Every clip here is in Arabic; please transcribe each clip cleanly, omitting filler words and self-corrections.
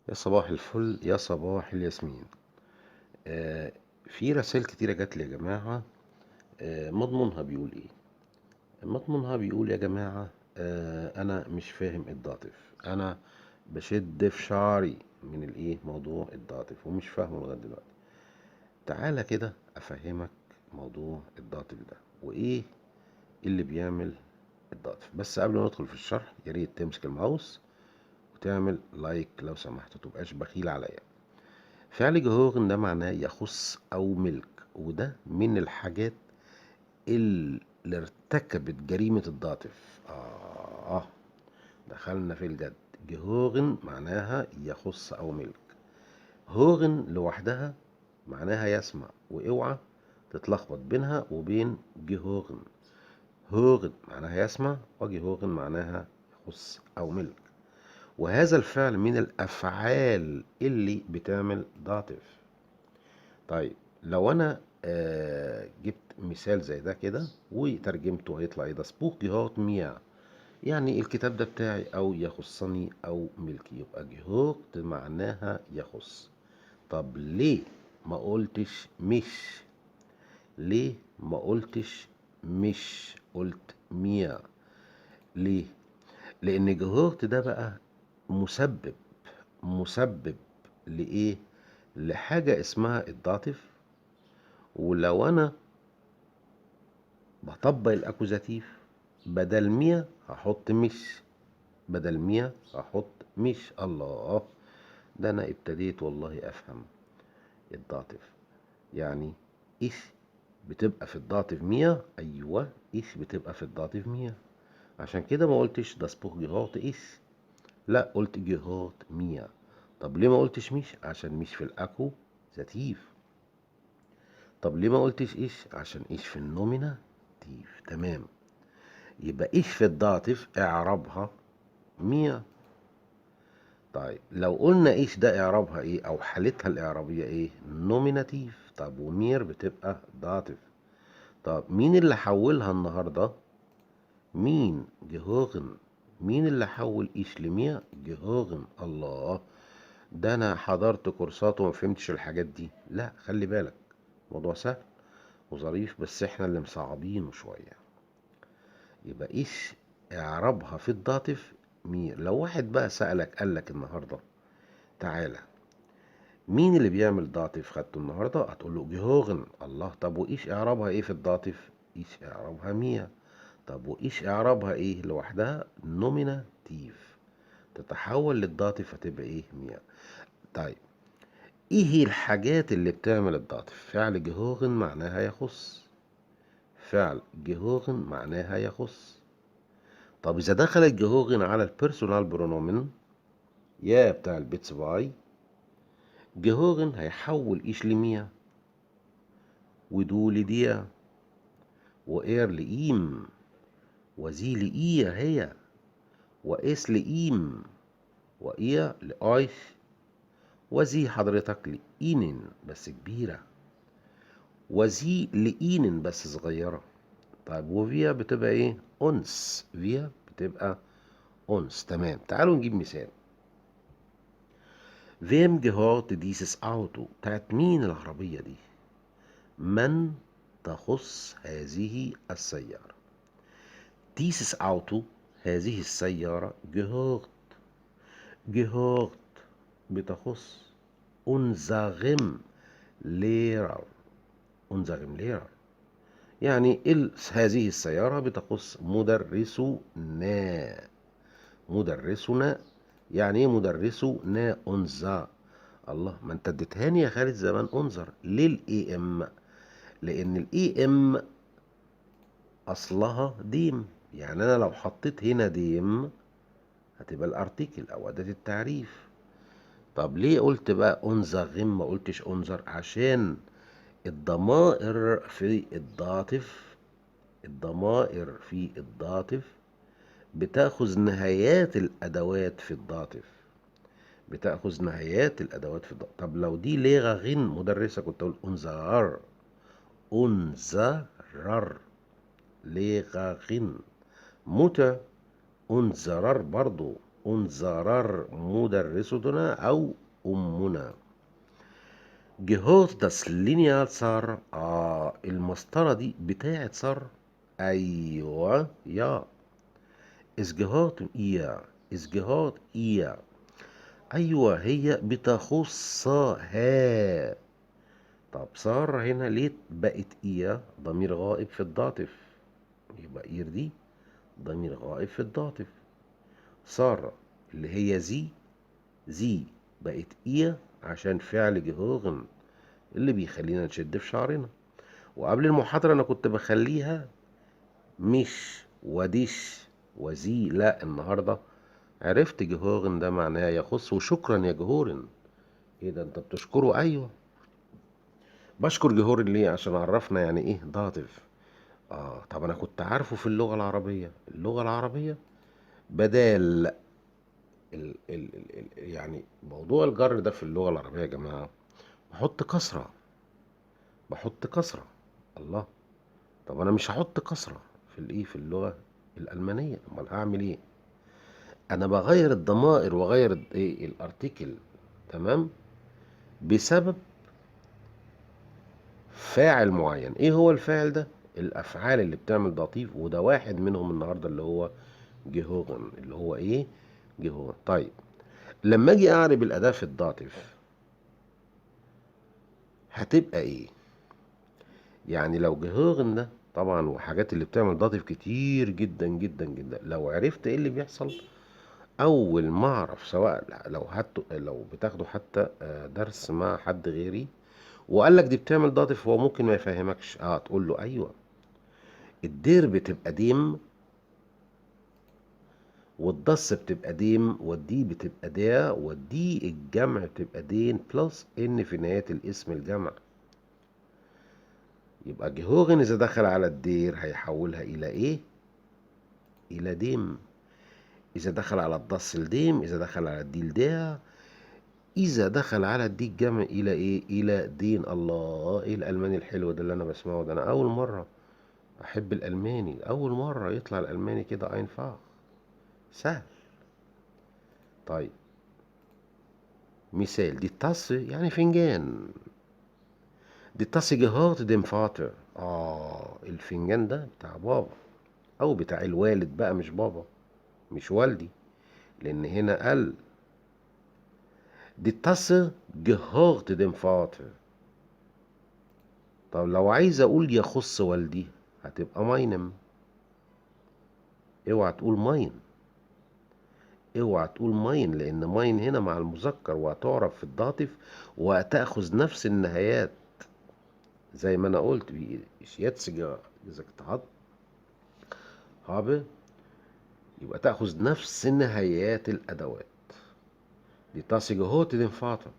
يا صباح الفل يا صباح الياسمين. في رسائل كتيرة جات لي يا جماعة. مضمونها بيقول ايه؟ مضمونها بيقول يا جماعة، انا مش فاهم الداطف. انا بشد في شعري من الايه موضوع الداطف ومش فاهمه لغاية دلوقتي. تعالى كده افهمك موضوع الداطف ده وايه اللي بيعمل الداطف. بس قبل ما ندخل في الشرح يا ريت تمسك الماوس وتعمل لايك لو سمحت، متبقاش بخيل عليا. فعل جهوغن ده معناه يخص أو ملك، وده من الحاجات اللي ارتكبت جريمة الداطف. دخلنا في الجد. جهوغن معناها يخص أو ملك. هوغن لوحدها معناها يسمع، واوعى تتلخبط بينها وبين جهوغن. هوغن معناها يسمع، وجهوغن معناها يخص أو ملك. وهذا الفعل من الأفعال اللي بتعمل داطف. طيب لو انا جبت مثال زي ده كده وترجمته هيطلع ايه؟ ده سبوك جهات ميا، يعني الكتاب ده بتاعي او يخصني او ملكي. يبقى جهات معناها يخص. طب ليه ما قلتش مش؟ ليه ما قلتش مش قلت ميا؟ ليه؟ لان جهات ده بقى مسبب. مسبب لايه؟ لحاجة اسمها الداطف. ولو انا بطبق الاكوزاتيف، بدل مية هحط مش. بدل مية هحط مش. الله، ده انا ابتديت والله افهم الداطف. يعني ايش بتبقى في الداطف مية؟ ايوه، ايش بتبقى في الداطف مية. عشان كده ما قلتش ده سبوخ جهات ايش، لا قلت جهات مية. طب ليه ما قلتش مش؟ عشان مش في الاكو زاتيف. طب ليه ما قلتش ايش؟ عشان ايش في النومينا تيف. تمام. يبقى ايش في الداطف اعرابها مية. طيب لو قلنا ايش ده اعرابها ايه او حالتها الاعرابية ايه؟ نوميناتيف. طب ومير بتبقى داطف. طب مين اللي حولها النهاردة؟ مين؟ جهوغن. مين اللي حول ايش لمية؟ جهوغن. الله، ده انا حضرت كورسات وما فهمتش الحاجات دي. لا خلي بالك، موضوع سهل وظريف بس احنا اللي مصعبينه شوية. يبقى ايش اعرابها في الداطف مين. لو واحد بقى سألك قالك النهاردة تعالى مين اللي بيعمل داطف خدته النهاردة، هتقول له جهوغن. الله، طب وايش اعرابها ايه في الداطف؟ ايش اعرابها مية. طب وايش اعرابها ايه لوحدها؟ نوميناتيف. تتحول للداطف هتبقى ايه؟ مية. طيب ايه هي الحاجات اللي بتعمل الداطف؟ فعل جهوغن معناها يخص. فعل جهوغن معناها يخص. طب إذا دخلت جهوغن على البيرسونال برونومن يا بتاع البيتس باي، جهوغن هيحول إيش لمية، ودو لديا، وإير لإيم، وزي لإيه هي، وإس لإيم، وإيا لأيش، وزي حضرتك لإينن بس كبيرة، وزي لإينن بس صغيرة. طيب وفيا بتبقى إيه؟ أنس. فيا بتبقى أنس. تمام. تعالوا نجيب مثال. Wem gehört dieses Auto؟ بتاعت مين العربية دي؟ من تخص هذه السيارة. Dieses Auto هذه السيارة gehört. gehört بتخص unserem Lehrer. unserem Lehrer يعني هذه السيارة بتخص مدرسنا. مدرسنا يعني ايه مدرسنا؟ انذر. الله، ما انت اديتهاني يا خالد زمان انذر. ليه الاي ام؟ لان الاي ام اصلها ديم، يعني انا لو حطيت هنا ديم هتبقى الارتيكل او اداة التعريف. طب ليه قلت بقى انذر ما قلتش انذر؟ عشان الضمائر في الداطف، الضمائر في الداطف بتاخذ نهايات الادوات في الداطف. بتاخذ نهايات الادوات في الداطف. طب لو دي لغة غين مدرسة كنت اقول انذر. انذرر لغة غين. متى انذرر برضو unserer مدرستنا أو أمنا. gehört das Lineal zur المسطرة دي بتاعت صار. أيوة يا es gehört ihr es gehört ihr. أيوة هي بتخصها. طب صار هنا ليه بقت إيه ضمير غائب في الداطف؟ يبقى إير دي ضمير غائب في الداطف. صار اللي هي زي بقت إيه عشان فعل جهوغن اللي بيخلينا نشد في شعرنا. وقبل المحاضرة أنا كنت بخليها مش وديش وزي. لا النهاردة عرفت جهورن ده معناه يخص. وشكرا يا جهورن. ايه ده انت بتشكره؟ ايوه بشكر جهورن ليه؟ عشان عرفنا يعني ايه داطف. طب انا كنت عارفه في اللغة العربية. اللغة العربية بدال يعني موضوع الجر ده في اللغة العربية يا جماعة بحط كسرة. بحط كسرة. الله. طب انا مش هحط كسرة في الايه في اللغة الألمانية. امال هعمل ايه؟ انا بغير الضمائر واغير ايه الارتيكل. تمام. بسبب فاعل معين. ايه هو الفاعل ده؟ الافعال اللي بتعمل ضطيف وده واحد منهم النهارده اللي هو جهوغن. اللي هو ايه؟ جهوغن. طيب لما اجي اعرب الاداة في الداطف هتبقى ايه؟ يعني لو جهوغن ده طبعا وحاجات اللي بتعمل ضاطف كتير جدا جدا جدا. لو عرفت ايه اللي بيحصل اول ما اعرف، سواء لو بتاخده حتى درس مع حد غيري وقال لك دي بتعمل ضاطف، هو ممكن ما يفهمكش. تقول له ايوه الدير بتبقى ديم والضص بتبقى ديم والدي بتبقى دا والدي الجمع بتبقى دين بلس ان في نهاية الاسم الجمع. يبقى جهوغن اذا دخل على الدير هيحولها الى ايه؟ الى ديم. اذا دخل على الضص الديم. اذا دخل على الدي الدا. اذا دخل على الدي الجمع الى ايه؟ الى دين. الله ايه الالماني الحلو ده اللي انا بسمعه ده؟ انا اول مرة احب الالماني. اول مرة يطلع الالماني كده اينفاخ سهل. طيب مثال دي تاس يعني فنجان. دي تاس جهات ديم فاتر. الفنجان ده بتاع بابا او بتاع الوالد بقى مش بابا مش والدي لان هنا قال دي تاس جهات ديم فاتر. طب لو عايز اقول يخص والدي هتبقى ماينم. اوعى تقول ماين. اوعى تقول ماين لان ماين هنا مع المذكر وهتعرف في الداطف وهتاخذ نفس النهايات زي ما انا قلت. يتسجى اذا gesagt habe يبقى تاخذ نفس نهايات الادوات. دي das gehört dem Vater.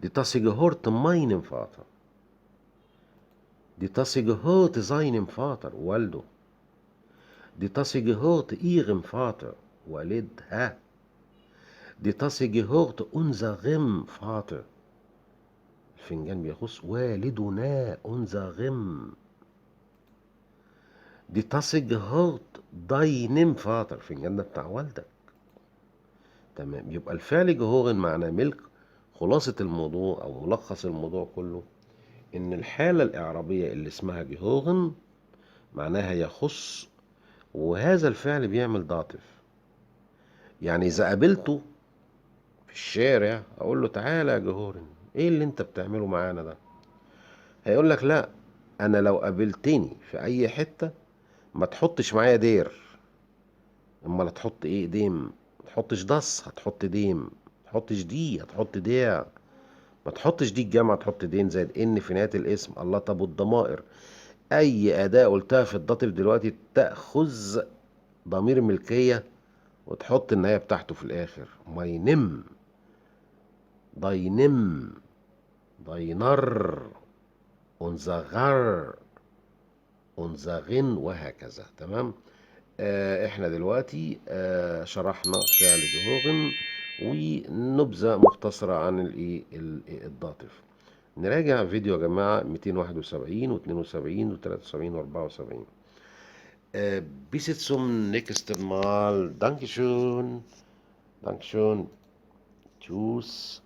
دي das gehört meinem Vater. دي das gehört seinem Vater والده. دي das gehört ihrem Vater والدها. دي das gehört unserem Vater. الفنجان بيخص والدنا unserem. دي das gehört deinem Vater. الفنجان ده بتاع والدك. تمام. يبقى الفعل جهوغن معناه ملك. خلاصة الموضوع او ملخص الموضوع كله ان الحالة الاعرابية اللي اسمها جهوغن معناها يخص وهذا الفعل بيعمل ضاطف. يعني اذا قابلته في الشارع اقول له تعالى يا جهورن ايه اللي انت بتعمله معانا ده؟ هيقول لك لا انا لو قابلتني في اي حتة ما تحطش معايا دير. اما لا تحط ايه ديم. ما تحطش دص هتحط ديم. ما تحطش دي هتحط ديع. ما تحطش دي الجامعة تحط دين زائد ان في نهاية الاسم. الله. طب والضمائر اي اداة قلتها في الداطف دلوقتي تأخذ ضمير ملكية وتحط النهاية بتاعته في الاخر. ماينم ضينم ضينر انزغر انزغن وهكذا. تمام. احنا دلوقتي شرحنا فعل جهوغن ونبذة مختصرة عن الداطف. نراجع فيديو يا جماعة 271 و72 و73 و74. bis zum nächsten Mal. Dankeschön. Dankeschön. Tschüss.